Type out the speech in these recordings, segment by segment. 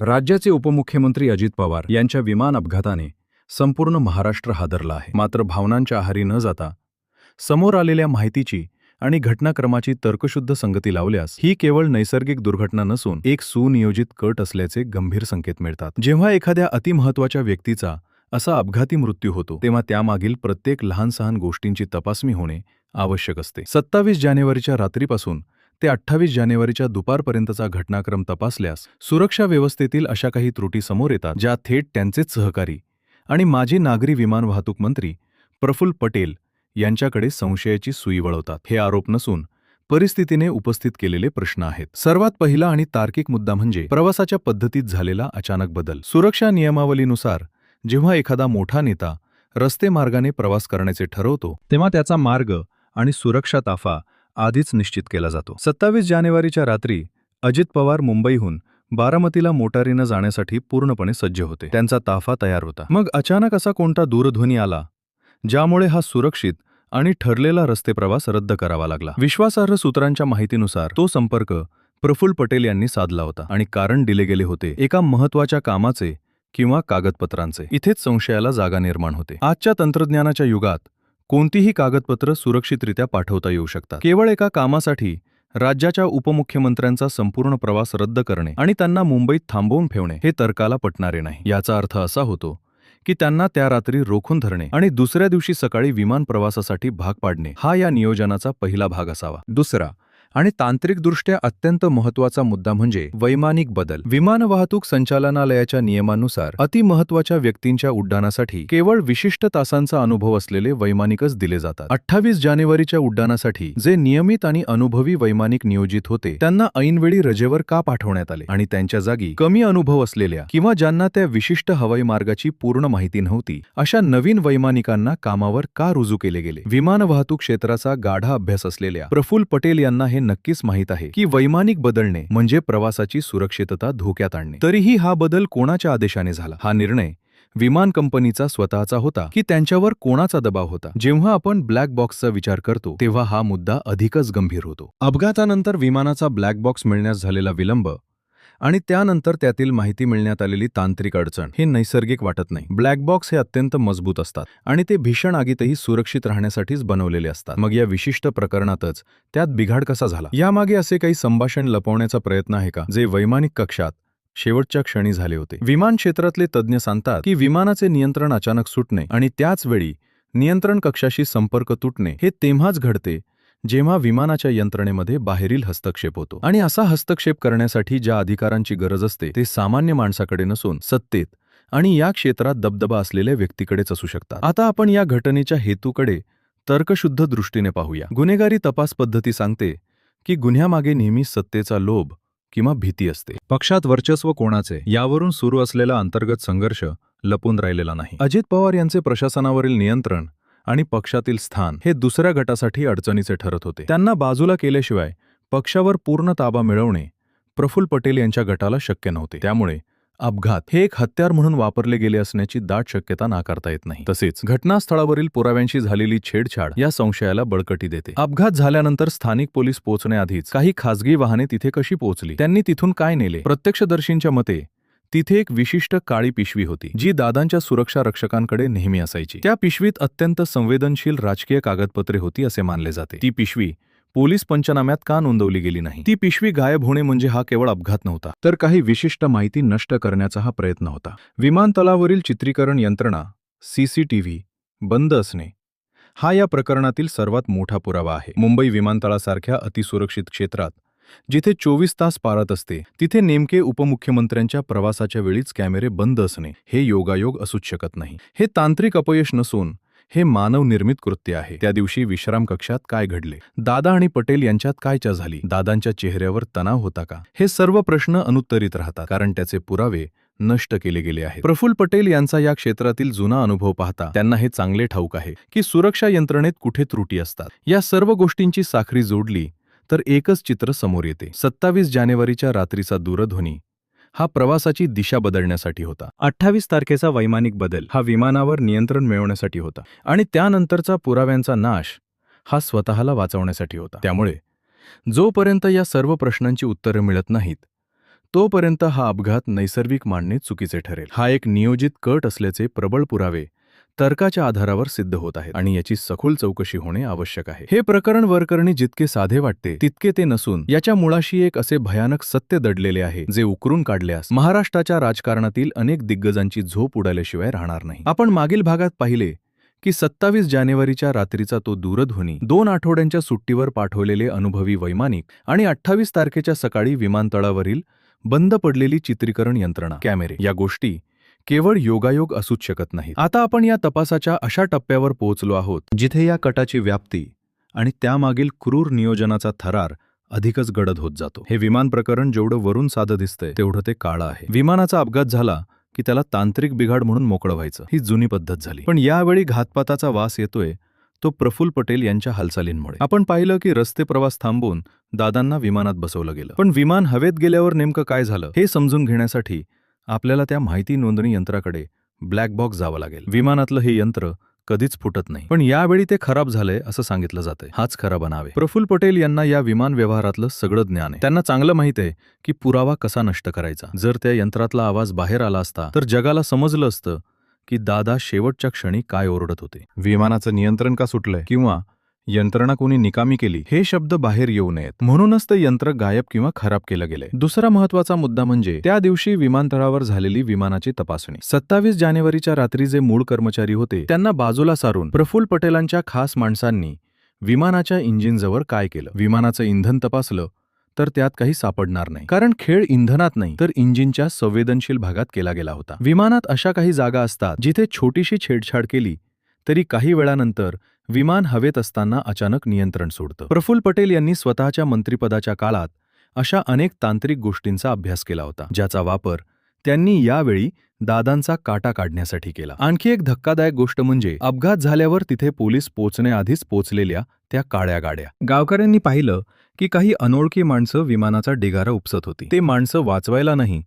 राज्याचे उपमुख्यमंत्री अजित पवार यांच्या विमान अपघाताने संपूर्ण महाराष्ट्र हादरला आहे. मात्र भावनांच्या आहारी न जाता समोर आलेल्या माहितीची आणि घटनाक्रमाची तर्कशुद्ध संगती लावल्यास ही केवळ नैसर्गिक दुर्घटना नसून एक सुनियोजित कट असल्याचे गंभीर संकेत मिळतात. जेव्हा एखाद्या अतिमहत्त्वाच्या व्यक्तीचा असा अपघाती मृत्यू होतो तेव्हा त्यामागील प्रत्येक लहान-सहान गोष्टींची तपासणी होणे आवश्यक असते. 27 जानेवारीच्या रात्रीपासून ते 28 जानेवारीच्या दुपारपर्यंतचा घटनाक्रम तपासल्यास सुरक्षा व्यवस्थेतील अशा काही त्रुटी समोर येतात ज्या थेट त्यांचेच सहकारी आणि माजी नागरी विमान वाहतूक मंत्री प्रफुल्ल पटेल यांच्याकडे संशयाची सुई वळवतात. हे आरोप नसून परिस्थितीने उपस्थित केलेले प्रश्न आहेत. सर्वात पहिला आणि तार्किक मुद्दा म्हणजे प्रवासाच्या पद्धतीत झालेला अचानक बदल. सुरक्षा नियमावलीनुसार जेव्हा एखादा मोठा नेता रस्ते मार्गाने प्रवास करण्याचे ठरवतो तेव्हा त्याचा मार्ग आणि सुरक्षा ताफा आधीच निश्चित केला जातो. 27 जानेवारीच्या रात्री अजित पवार मुंबईहून बारामतीला मोटारीनं जाण्यासाठी पूर्णपणे सज्ज होते. त्यांचा ताफा तयार होता. मग अचानक असा कोणता दूरध्वनी आला ज्यामुळे हा सुरक्षित आणि ठरलेला रस्ते प्रवास रद्द करावा लागला. विश्वासार्ह सूत्रांच्या माहितीनुसार तो संपर्क प्रफुल्ल पटेल यांनी साधला होता आणि कारण दिले गेले होते एका महत्त्वाच्या कामाचे किंवा कागदपत्रांचे. इथेच संशयाला जागा निर्माण होते. आजच्या तंत्रज्ञानाच्या युगात कोणतीही कागदपत्र सुरक्षितरित्या पाठवता येऊ शकतात. केवळ एका कामासाठी राज्याच्या उपमुख्यमंत्र्यांचा संपूर्ण प्रवास रद्द करणे आणि त्यांना मुंबईत थांबवून ठेवणे हे तर्काला पटणारे नाही. याचा अर्थ असा होतो की त्यांना त्या रात्री रोखून धरणे आणि दुसऱ्या दिवशी सकाळी विमान प्रवासासाठी भाग पाडणे हा या नियोजनाचा पहिला भाग असावा. दुसरा आणि तांत्रिकदृष्ट्या अत्यंत महत्त्वाचा मुद्दा म्हणजे वैमानिक बदल. विमान वाहतूक संचालनालयाच्या नियमानुसार अतिमहत्त्वाच्या व्यक्तींच्या उड्डाणासाठी केवळ विशिष्ट तासांचा अनुभव असलेले वैमानिकच दिले जातात. 28 जानेवारीच्या उड्डाणासाठी जे नियमित आणि अनुभवी वैमानिक नियोजित होते त्यांना ऐनवेळी रजेवर का पाठवण्यात आले आणि त्यांच्या जागी कमी अनुभव असलेल्या किंवा ज्यांना त्या विशिष्ट हवाई मार्गाची पूर्ण माहिती नव्हती अशा नवीन वैमानिकांना कामावर का रुजू केले गेले? विमान वाहतूक क्षेत्राचा गाढा अभ्यास असलेल्या प्रफुल्ल पटेल यांना हे नक्कीच माहीत आहे की वैमानिक बदलणे म्हणजे प्रवासाची सुरक्षितता धोक्यात आणणे. तरीही हा बदल कोणाच्या आदेशाने झाला? हा निर्णय विमान कंपनीचा स्वतःचा होता की त्यांच्यावर कोणाचा दबाव होता? जेव्हा आपण ब्लॅक बॉक्सचा विचार करतो तेव्हा हा मुद्दा अधिकच गंभीर होतो. अपघातानंतर विमानाचा ब्लॅक बॉक्स मिळण्यास झालेला विलंब आणि त्यानंतर त्यातील माहिती मिळण्यात आलेली तांत्रिक अडचण हे नैसर्गिक वाटत नाही. ब्लॅक बॉक्स हे अत्यंत मजबूत असतात आणि ते भीषण आगीतही सुरक्षित राहण्यासाठीच बनवलेले असतात. मग या विशिष्ट प्रकरणातच त्यात बिघाड कसा झाला? यामागे असे काही संभाषण लपवण्याचा प्रयत्न आहे का जे वैमानिक कक्षात शेवटच्या क्षणी झाले होते? विमान क्षेत्रातले तज्ज्ञ सांगतात की विमानाचे नियंत्रण अचानक सुटणे आणि त्याच वेळी नियंत्रण कक्षाशी संपर्क तुटणे हे तेव्हाच घडते जेव्हा विमानाच्या यंत्रणेमध्ये बाहेरील हस्तक्षेप होतो. आणि असा हस्तक्षेप करण्यासाठी ज्या अधिकारांची गरज असते ते सामान्य माणसाकडे नसून सत्तेत आणि या क्षेत्रात दबदबा असलेल्या व्यक्तीकडेच असू शकतात. आता आपण या घटनेच्या हेतूकडे तर्कशुद्ध दृष्टीने पाहूया. गुन्हेगारी तपास पद्धती सांगते की गुन्ह्यामागे नेहमी सत्तेचा लोभ किंवा भीती असते. पक्षात वर्चस्व कोणाचे यावरून सुरू असलेला अंतर्गत संघर्ष लपून राहिलेला नाही. अजित पवार यांचे प्रशासनावरील नियंत्रण आणि पक्षातील स्थान हे दुसऱ्या गटासाठी अडचणीचे ठरत होते. त्यांना बाजूला केल्याशिवाय पक्षावर पूर्ण ताबा मिळवणे प्रफुल्ल पटेल यांच्या गटाला शक्य नव्हते. त्यामुळे अपघात हे एक हत्यार म्हणून वापरले गेले असण्याची दाट शक्यता नाकारता येत नाही. तसेच घटनास्थळावरील पुराव्यांशी झालेली छेडछाड या संशयाला बळकटी देते. अपघात झाल्यानंतर स्थानिक पोलीस पोहोचण्याआधीच काही खासगी वाहने तिथे कशी पोहोचली? त्यांनी तिथून काय नेले? प्रत्यक्षदर्शींच्या मते तिथे एक विशिष्ट काळी पिशवी होती जी दादांच्या सुरक्षा रक्षकांकडे नेहमी असायची. त्या पिशवीत अत्यंत संवेदनशील राजकीय कागदपत्रे होती असे मानले जाते. ती पिशवी पोलीस पंचनाम्यात का नोंदवली गेली नाही? ती पिशवी गायब होणे म्हणजे हा केवळ अपघात नव्हता तर काही विशिष्ट माहिती नष्ट करण्याचा हा प्रयत्न होता. विमानतळावरील चित्रीकरण यंत्रणा सीसीटीव्ही बंद असणे हा या प्रकरणातील सर्वात मोठा पुरावा आहे. मुंबई विमानतळासारख्या अतिसुरक्षित क्षेत्रात जिथे 24 तास पाळत असते तिथे नेमके उपमुख्यमंत्र्यांच्या प्रवासाच्या वेळीच कॅमेरे बंद असणे हे योगायोग असूच शकत नाही. हे तांत्रिक अपयश नसून हे मानवनिर्मित कृत्य आहे. त्या दिवशी विश्राम कक्षात काय घडले? दादा आणि पटेल यांच्यात काय चर्चा झाली? दादांच्या चेहऱ्यावर तणाव होता का? हे सर्व प्रश्न अनुत्तरित राहतात कारण त्याचे पुरावे नष्ट केले गेले आहेत. प्रफुल्ल पटेल यांचा या क्षेत्रातील जुना अनुभव पाहता त्यांना हे चांगले ठाऊक आहे की सुरक्षा यंत्रणेत कुठे त्रुटी असतात. या सर्व गोष्टींची साखळी जोडली तर एकच चित्र समोर येते. 27 जानेवारीच्या रात्रीचा दूरध्वनी हा प्रवासाची दिशा बदलण्यासाठी होता. 28 तारखेचा वैमानिक बदल हा विमानावर नियंत्रण मिळवण्यासाठी होता आणि त्यानंतरचा पुराव्यांचा नाश हा स्वतःला वाचवण्यासाठी होता. त्यामुळे जोपर्यंत या सर्व प्रश्नांची उत्तरे मिळत नाहीत तोपर्यंत हा अपघात नैसर्गिक मानणे चुकीचे ठरेल. हा एक नियोजित कट असल्याचे प्रबळ पुरावे तर्काच्या आधारावर सिद्ध होत आहेत आणि याची सखोल चौकशी होणे आवश्यक आहे. हे प्रकरण वरकरणी जितके साधे वाटते तितके ते नसून याच्या मुळाशी एक असे भयानक सत्य दडलेले आहे जे उकरून काढल्यास महाराष्ट्राच्या राजकारणातील अनेक दिग्गजांची झोप उडाल्याशिवाय राहणार नाही. आपण मागील भागात पाहिले की 27 जानेवारीच्या रात्रीचा तो दूरध्वनी, 2 आठवड्यांच्या सुट्टीवर पाठवलेले अनुभवी वैमानिक आणि 28 तारखेच्या सकाळी विमानतळावरील बंद पडलेली चित्रीकरण यंत्रणा, कॅमेरे, या गोष्टी केवळ योगायोग असूच शकत नाहीत. आता आपण या तपासाच्या अशा टप्प्यावर पोहोचलो आहोत जिथे या कटाची व्याप्ती आणि त्यामागील क्रूर नियोजनाचा थरार अधिकच गडद होत जातो. हे विमान प्रकरण जेवढं वरून साधं दिसतंय तेवढं ते काळं आहे. विमानाचा अपघात झाला की त्याला तांत्रिक बिघाड म्हणून मोकळं व्हायचं, ही जुनी पद्धत झाली. पण यावेळी घातपाताचा वास येतोय तो प्रफुल्ल पटेल यांच्या हालचालींमुळे. आपण पाहिलं की रस्ते प्रवास थांबवून दादांना विमानात बसवलं गेलं. पण विमान हवेत गेल्यावर नेमकं काय झालं हे समजून घेण्यासाठी आपल्याला त्या माहिती नोंदणी यंत्राकडे, ब्लॅक बॉक्स, जावं लागेल. विमानातलं हे यंत्र कधीच फुटत नाही, पण यावेळी ते खराब झालंय असं सांगितलं जातंय. हाच खरा बनाव आहे. प्रफुल्ल पटेल यांना या विमान व्यवहारातलं सगळं ज्ञान आहे. त्यांना चांगलं माहित आहे की पुरावा कसा नष्ट करायचा. जर त्या यंत्रातला आवाज बाहेर आला असता तर जगाला समजलं असतं की दादा शेवटच्या क्षणी काय ओरडत होते. विमानाचं नियंत्रण का सुटलंय किंवा यंत्रणा कोणी निकामी केली हे शब्द बाहेर येऊ नयेत, म्हणूनच ते यंत्र गायब किंवा खराब केलं गेलंय. दुसरा महत्वाचा मुद्दा म्हणजे त्या दिवशी विमानतळावर झालेली विमानाची तपासणी. 27 जानेवारीच्या रात्री जे मूळ कर्मचारी होते त्यांना बाजूला सारून प्रफुल्ल पटेलांच्या खास माणसांनी विमानाच्या इंजिनजवळ काय केलं? विमानाचं इंधन तपासलं तर त्यात काही सापडणार नाही, कारण खेळ इंधनात नाही तर इंजिनच्या संवेदनशील भागात केला गेला होता. विमानात अशा काही जागा असतात जिथे छोटीशी छेडछाड केली तरी काही वेळानंतर विमान हवेत असताना अचानक नियंत्रण सोडतं. प्रफुल्ल पटेल यांनी स्वतःच्या मंत्रिपदाच्या काळात अशा अनेक तांत्रिक गोष्टींचा अभ्यास केला होता, ज्याचा वापर त्यांनी यावेळी दादांचा काटा काढण्यासाठी केला. आणखी एक धक्कादायक गोष्ट म्हणजे अपघात झाल्यावर तिथे पोलीस पोहोचण्याआधीच पोहोचलेल्या त्या काळ्या गाड्या. गावकऱ्यांनी पाहिलं की काही अनोळखी माणसं विमानाचा ढिगारा उपसत होती. ते माणसं वाचवायला नाही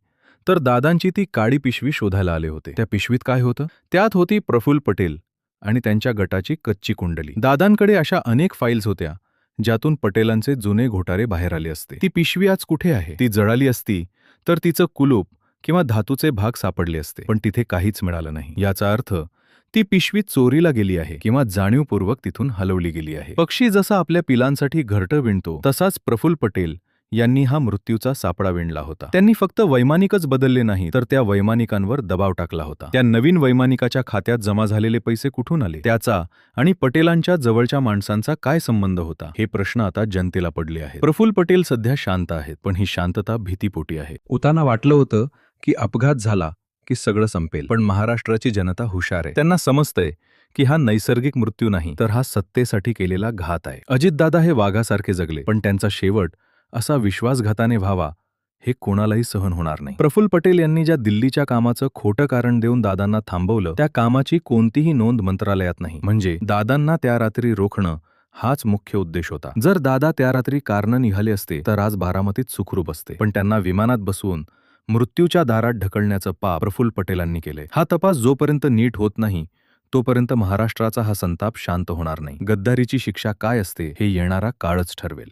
तर दादांची ती काळी पिशवी शोधायला आले होते. त्या पिशवीत काय होतं? त्यात होती प्रफुल्ल पटेल आणि त्यांच्या गटाची कच्ची कुंडली. दादांकडे अशा अनेक फाईल्स होत्या ज्यातून पटेलांचे जुने घोटारे बाहेर आले असते. ती पिशवी आज कुठे आहे? ती जळाली असती तर तिचं कुलूप किंवा धातूचे भाग सापडले असते, पण तिथे काहीच मिळालं नाही. याचा अर्थ ती पिशवी चोरीला गेली आहे किंवा जाणीवपूर्वक तिथून हलवली गेली आहे. पक्षी जसा आपल्या पिलांसाठी घरटं विणतो तसाच प्रफुल्ल पटेल यांनी हा मृत्यूचा सापळा विणला होता. त्यांनी फक्त वैमानिकच बदलले नाही तर त्या वैमानिकांवर दबाव टाकला होता. त्या नवीन वैमानिकाच्या खात्यात जमा झालेले पैसे कुठून आले? त्याचा आणि पटेलांच्या जवळच्या माणसांचा काय संबंध होता? हे प्रश्न आता जनतेला पडले आहेत. प्रफुल्ल पटेल सध्या शांत आहेत, पण ही शांतता भीतीपोटी आहे. उताना वाटलं होतं की अपघात झाला की सगळं संपेल, पण महाराष्ट्राची जनता हुशार आहे. त्यांना समजतंय की हा नैसर्गिक मृत्यू नाही तर हा सत्तेसाठी केलेला घात आहे. अजितदादा हे वाघासारखे जगले, पण त्यांचा शेवट असा विश्वासघाताने व्हावा हे कोणालाही सहन होणार नाही. प्रफुल्ल पटेल यांनी ज्या दिल्लीच्या कामाचं खोटं कारण देऊन दादांना थांबवलं त्या कामाची कोणतीही नोंद मंत्रालयात नाही. म्हणजे दादांना त्या रात्री रोखणं हाच मुख्य उद्देश होता. जर दादा त्या रात्री कारनं निघाले असते तर आज बारामतीत सुखरूप असते, पण त्यांना विमानात बसवून मृत्यूच्या दारात ढकलण्याचं पाप प्रफुल्ल पटेलांनी केलंय. हा तपास जोपर्यंत नीट होत नाही तोपर्यंत महाराष्ट्राचा हा संताप शांत होणार नाही. गद्दारीची शिक्षा काय असते हे येणारा काळच ठरवेल.